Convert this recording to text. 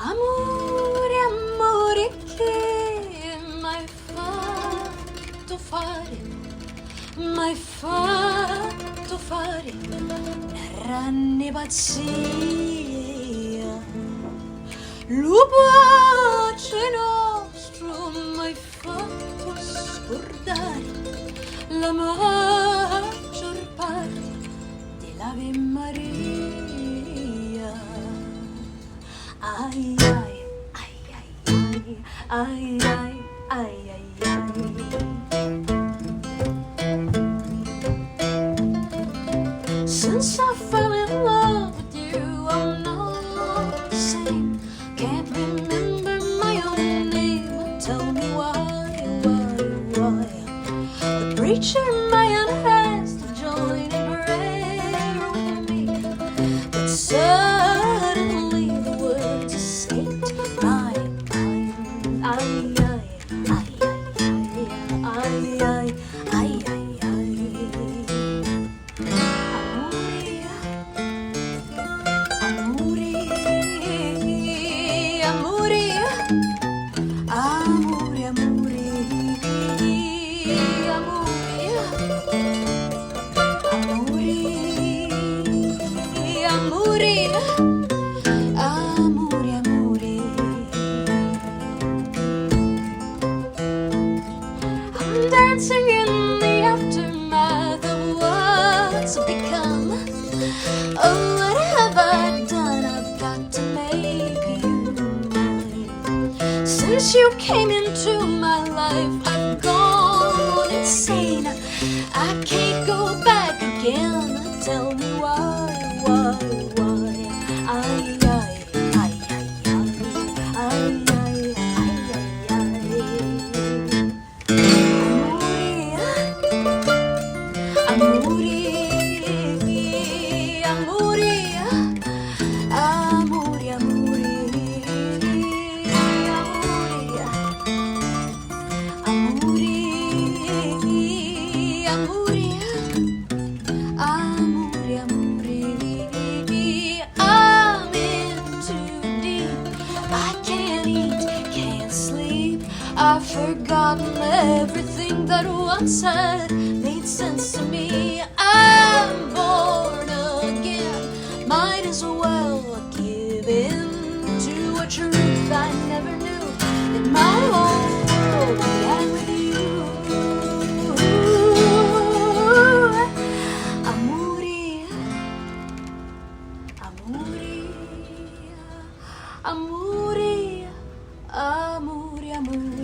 Amore, amore che m'hai fatto fare, m'hai fatto fare una grande pazzia. Lo pace nostro m'hai fatto scordare la maggior parte dell'Ave Maria. Ai ai ai ai ai ai ai ai. Since I fell in love with you, I'm not the same. Can't remember my own name. Tell me why? The preacher man has to join in prayer with me, but suddenly the words escaped my mind. Ay, ay, ay, ay, ay, ay, ay, ay, ay. Amuri, amuri, amuri, amuri, amuri, amuri, amuri. I'm dancing in the aftermath of what's become. Oh, what have I done? I've got to make you mine. Since you came into my life, I've gone insane. I can't go back again. Tell me why? Ay, ay, ay, ay, ay, ay, ay, ay, ay. Amuri, amuri, amuri, amuri, amuri, amuri, amuri, amuri. I'm in too deep. I can't eat, can't sleep. I've forgotten everything that once had made sense to me. I'm born again. Might as well give in to a truth I never knew. That my whole world began with you. Amuri, amuri, amuri, amuri, amuri.